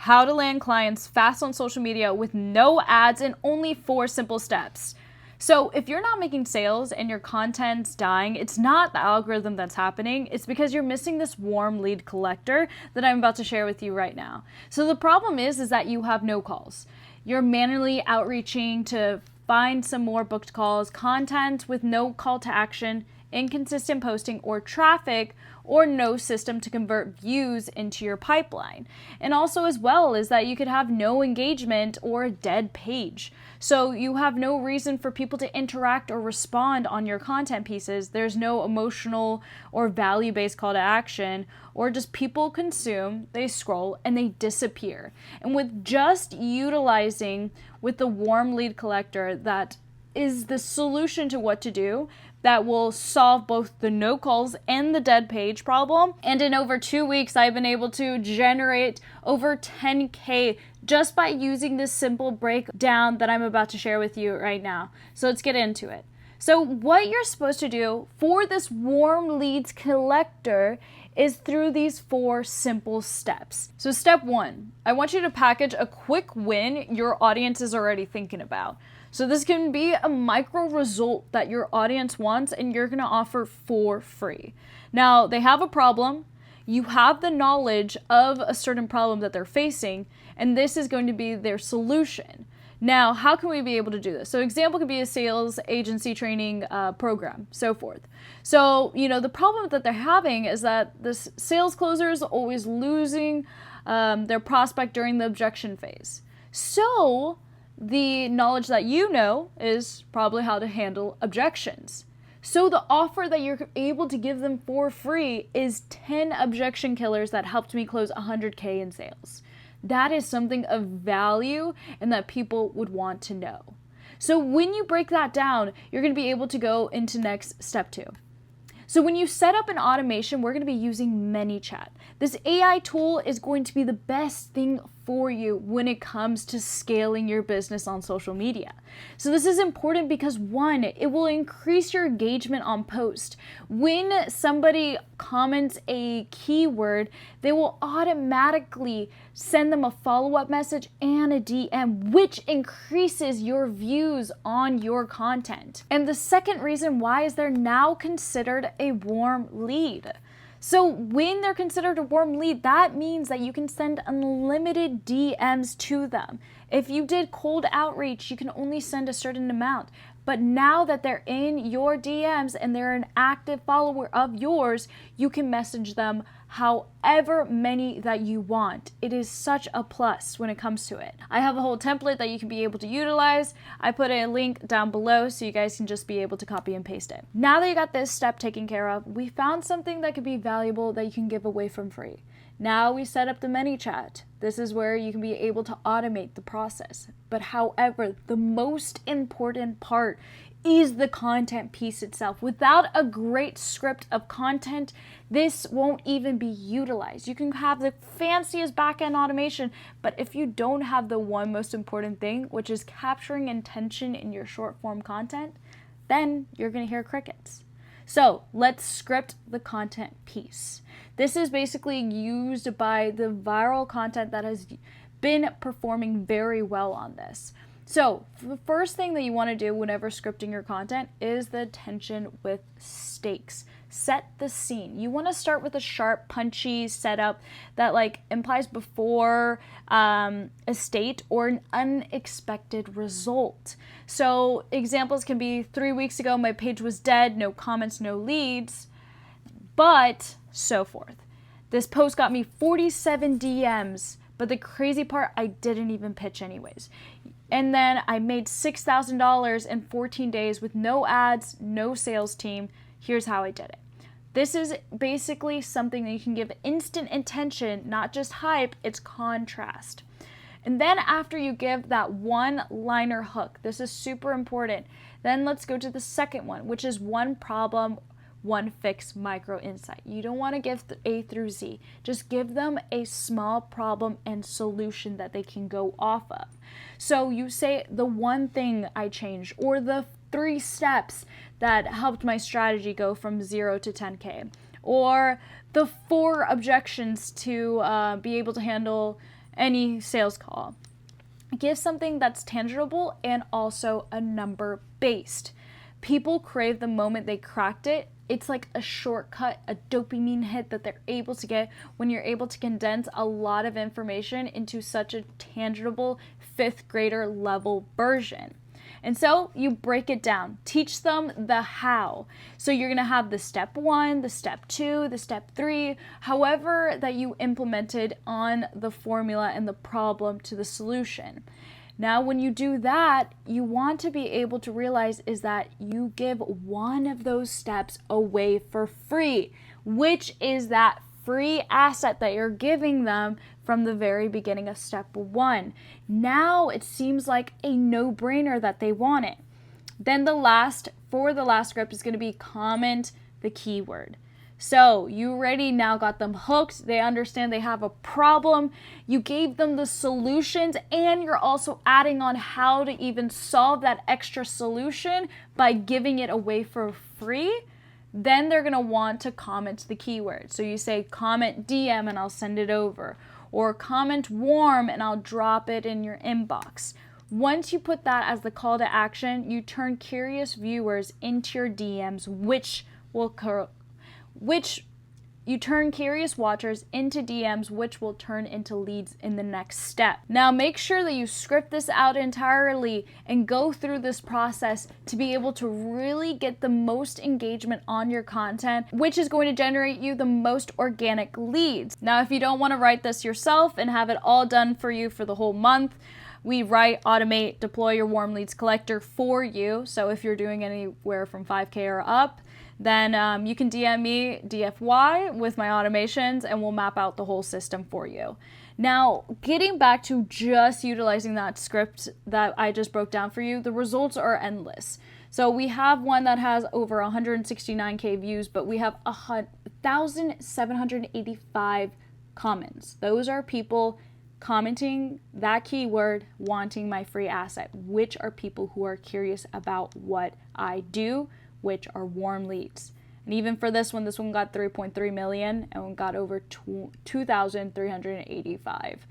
how to land clients fast on social media with no ads in only 4 simple steps. So if you're not making sales and your content's dying, it's not the algorithm that's happening. It's because you're missing this warm lead collector that I'm about to share with you right now. So the problem is that you have no calls. You're manually outreaching to find some more booked calls, content with no call to action, inconsistent posting or traffic, or no system to convert views into your pipeline. And also as well is that you could have no engagement or a dead page. So you have no reason for people to interact or respond on your content pieces. There's no emotional or value-based call to action, or just people consume, they scroll, and they disappear. And with just utilizing with the warm lead collector, that is the solution to what to do that will solve both the no calls and the dead page problem. And in over 2 weeks, I've been able to generate over 10K just by using this simple breakdown that I'm about to share with you right now. So let's get into it. So what you're supposed to do for this warm leads collector is through these 4 simple steps. So step 1, I want you to package a quick win your audience is already thinking about. So this can be a micro result that your audience wants and you're gonna offer for free. Now, they have a problem, you have the knowledge of a certain problem that they're facing, and this is going to be their solution. Now, how can we be able to do this? So example could be a sales agency training program, so forth. So, the problem that they're having is that this sales closer is always losing their prospect during the objection phase. So the knowledge that you know is probably how to handle objections. So the offer that you're able to give them for free is 10 objection killers that helped me close 100K in sales. That is something of value and that people would want to know. So when you break that down, you're going to be able to go into next step 2. So when you set up an automation, we're going to be using Manychat. This AI tool is going to be the best thing for you when it comes to scaling your business on social media. So this is important because 1, it will increase your engagement on post. When somebody comments a keyword, they will automatically send them a follow-up message and a DM, which increases your views on your content. And the second reason why is they're now considered a warm lead. So when they're considered a warm lead, that means that you can send unlimited DMs to them. If you did cold outreach, you can only send a certain amount. But now that they're in your DMs and they're an active follower of yours, you can message them however many that you want. It is such a plus when it comes to it. I have a whole template that you can be able to utilize. I put a link down below so you guys can just be able to copy and paste it. Now that you got this step taken care of, we found something that could be valuable that you can give away from free. Now we set up the Manychat. This is where you can be able to automate the process. But however, the most important part is the content piece itself. Without a great script of content, this won't even be utilized. You can have the fanciest back-end automation, but if you don't have the one most important thing, which is capturing intention in your short form content, then you're gonna hear crickets. So let's script the content piece. This is basically used by the viral content that has been performing very well on this. So the first thing that you want to do whenever scripting your content is the attention with stakes. Set the scene. You want to start with a sharp, punchy setup that implies before a state or an unexpected result. So examples can be 3 weeks ago, my page was dead, no comments, no leads, but so forth. This post got me 47 DMs, but the crazy part, I didn't even pitch anyways. And then I made $6,000 in 14 days with no ads, no sales team. Here's how I did it. This is basically something that you can give instant attention, not just hype, it's contrast. And then after you give that one-liner hook, this is super important, then let's go to the second one, which is one problem, one fix micro insight. You don't want to give A through Z. Just give them a small problem and solution that they can go off of. So you say the one thing I changed, or the 3 steps that helped my strategy go from 0 to 10K, or the 4 objections to be able to handle any sales call. Give something that's tangible and also a number based. People crave the moment they cracked it. It's like a shortcut, a dopamine hit that they're able to get when you're able to condense a lot of information into such a tangible fifth grader level version. And so you break it down, teach them the how. So you're going to have the step 1, the step 2, the step 3, however that you implemented on the formula and the problem to the solution. Now, when you do that, you want to be able to realize is that you give one of those steps away for free, which is that free asset that you're giving them from the very beginning of step 1. Now it seems like a no-brainer that they want it. Then the last script is going to be comment the keyword. So you already now got them hooked. They understand they have a problem. You gave them the solutions, and you're also adding on how to even solve that extra solution by giving it away for free. Then they're going to want to comment the keyword. So you say comment DM and I'll send it over, or comment warm and I'll drop it in your inbox. Once you put that as the call to action, you turn curious viewers into your DMs, you turn curious watchers into DMs, which will turn into leads in the next step. Now, make sure that you script this out entirely and go through this process to be able to really get the most engagement on your content, which is going to generate you the most organic leads. Now, if you don't want to write this yourself and have it all done for you for the whole month, we write, automate, deploy your warm leads collector for you. So if you're doing anywhere from 5K or up, then you can DM me DFY with my automations and we'll map out the whole system for you. Now, getting back to just utilizing that script that I just broke down for you, the results are endless. So we have one that has over 169K views, but we have 1,785 comments. Those are people commenting that keyword, wanting my free asset, which are people who are curious about what I do, which are warm leads. And even for this one got 3.3 million and got over 2,385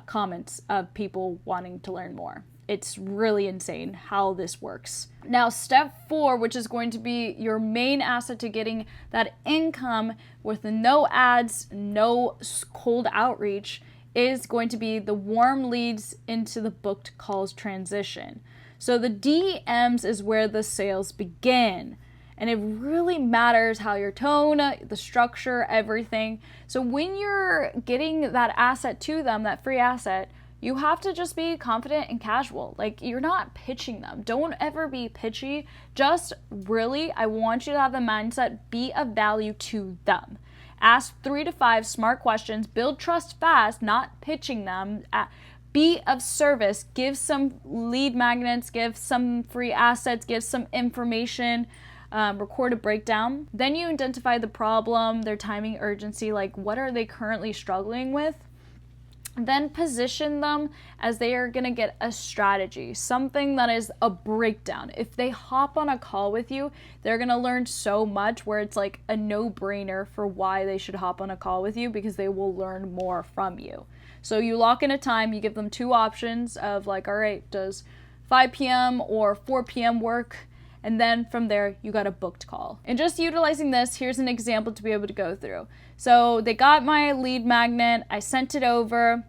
comments of people wanting to learn more. It's really insane how this works. Now, step 4, which is going to be your main asset to getting that income with no ads, no cold outreach, is going to be the warm leads into the booked calls transition. So the DMs is where the sales begin. And it really matters how your tone, the structure, everything. So when you're getting that asset to them, that free asset, you have to just be confident and casual. Like, you're not pitching them. Don't ever be pitchy. Just really, I want you to have the mindset, be of value to them. Ask 3 to 5 smart questions, build trust fast, not pitching them. Be of service, give some lead magnets, give some free assets, give some information, record a breakdown. Then you identify the problem, their timing, urgency, like what are they currently struggling with? Then position them as they are going to get a strategy, something that is a breakdown. If they hop on a call with you, they're going to learn so much where it's like a no-brainer for why they should hop on a call with you, because they will learn more from you. So you lock in a time, you give them 2 options of like, all right, does 5 p.m. or 4 p.m. work? And then from there, you got a booked call. And just utilizing this, here's an example to be able to go through. So they got my lead magnet, I sent it over,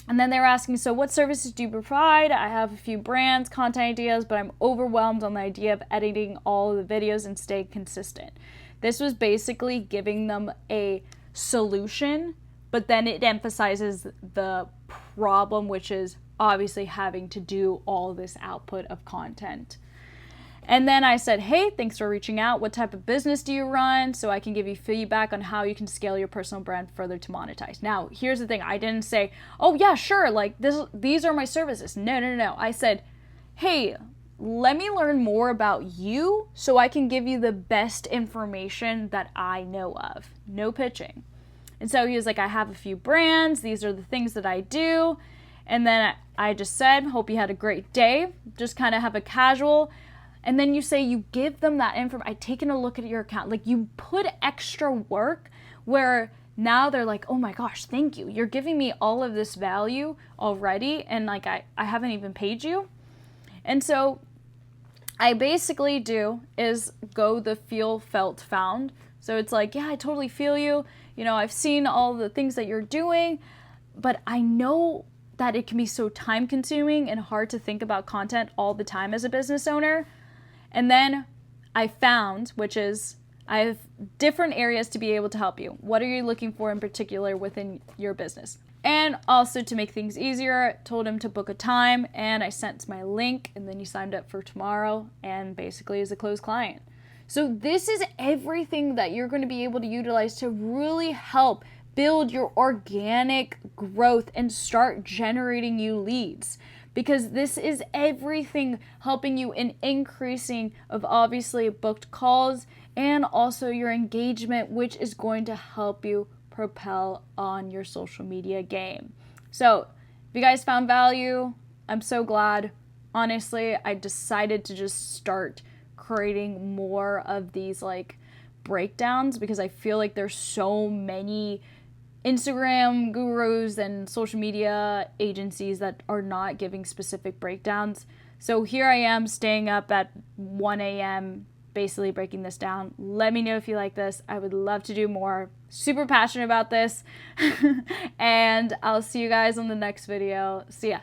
and then they were asking, so what services do you provide? I have a few brands, content ideas, but I'm overwhelmed on the idea of editing all of the videos and staying consistent. This was basically giving them a solution, but then it emphasizes the problem, which is obviously having to do all this output of content. And then I said, hey, thanks for reaching out. What type of business do you run? So I can give you feedback on how you can scale your personal brand further to monetize. Now, here's the thing. I didn't say, oh yeah, sure, like these are my services. No. I said, hey, let me learn more about you so I can give you the best information that I know of. No pitching. And so he was like, I have a few brands. These are the things that I do. And then I just said, hope you had a great day. Just kind of have a casual. And then you say, you give them that information. I've taken a look at your account. Like, you put extra work where now they're like, oh my gosh, thank you. You're giving me all of this value already, and like I haven't even paid you. And so I basically do is go the feel, felt, found. So it's like, yeah, I totally feel you. You know, I've seen all the things that you're doing, but I know that it can be so time consuming and hard to think about content all the time as a business owner. And then I found, which is I have different areas to be able to help you. What are you looking for in particular within your business? And also, to make things easier, told him to book a time, and I sent my link, and then he signed up for tomorrow and basically is a closed client. So this is everything that you're going to be able to utilize to really help build your organic growth and start generating you leads, because this is everything helping you in increasing of obviously booked calls and also your engagement, which is going to help you propel on your social media game. So if you guys found value, I'm so glad. Honestly, I decided to just start creating more of these like breakdowns, because I feel like there's so many Instagram gurus and social media agencies that are not giving specific breakdowns. So here I am staying up at 1 a.m. basically breaking this down. Let me know if you like this. I would love to do more. Super passionate about this. And I'll see you guys on the next video. See ya.